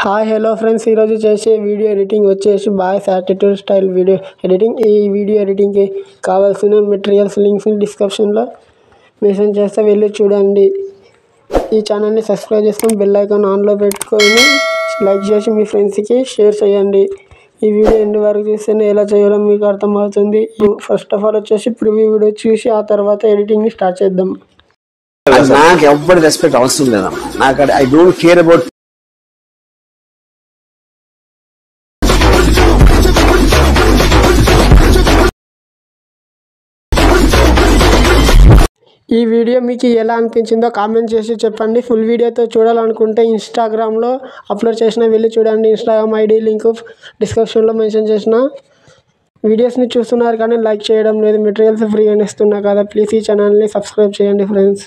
Hi hello friends, ఈరోజు చేసే video editing వచ్చేసి boys attitude style video editing. ఈ వీడియో ఎడిటింగ్కి కావాల్సిన మెటీరియల్స్ లింక్స్ని డిస్క్రిప్షన్లో మెన్షన్ చేస్తే వెళ్ళి చూడండి. ఈ ఛానల్ని సబ్స్క్రైబ్ చేసుకొని బెల్ ఐకాన్ ఆన్లో పెట్టుకొని లైక్ చేసి మీ ఫ్రెండ్స్కి షేర్ చేయండి. ఈ వీడియో ఎండ్ వరకు చూస్తేనే ఎలా చేయాలో మీకు అర్థమవుతుంది. ఫస్ట్ ఆఫ్ ఆల్ వచ్చేసి ప్రివ్యూ వీడియో చూసి ఆ తర్వాత ఎడిటింగ్ని స్టార్ట్ చేద్దాం. నాకు ఎవ్వరి రెస్పెక్ట్ అవసరం లేదా, నాకు ఐ డోంట్ కేర్ అబౌట్. ఈ వీడియో మీకు ఎలా అనిపించిందో కామెంట్ చేసి చెప్పండి. ఫుల్ వీడియోతో చూడాలనుకుంటే ఇన్స్టాగ్రామ్లో అప్లోడ్ చేసిన వెళ్ళి చూడండి. ఇన్స్టాగ్రామ్ ఐడి లింక్ డిస్క్రిప్షన్లో మెన్షన్ చేసిన. వీడియోస్ని చూస్తున్నారు కానీ లైక్ చేయడం లేదు. మెటీరియల్స్ ఫ్రీగా ఇస్తున్నా కదా, ప్లీజ్ ఈ ఛానల్ని సబ్స్క్రైబ్ చేయండి friends.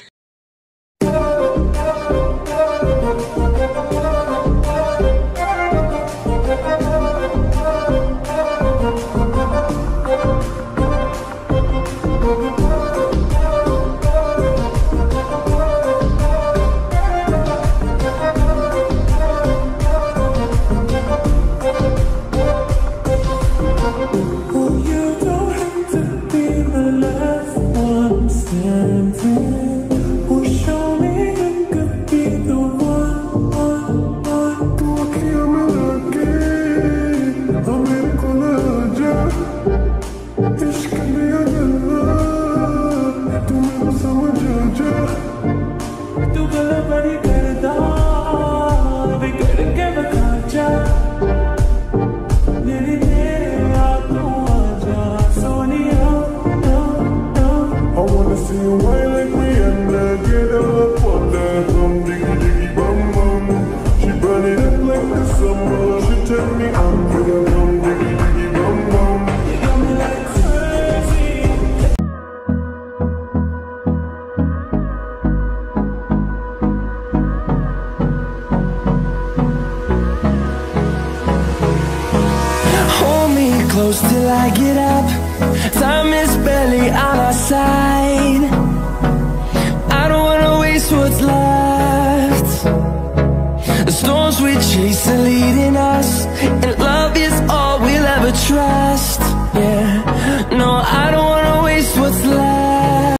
Close till I get up. Time is barely on our side. I don't wanna waste what's left. The storms we chase are leading us, and love is all we'll ever trust. Yeah, no, I don't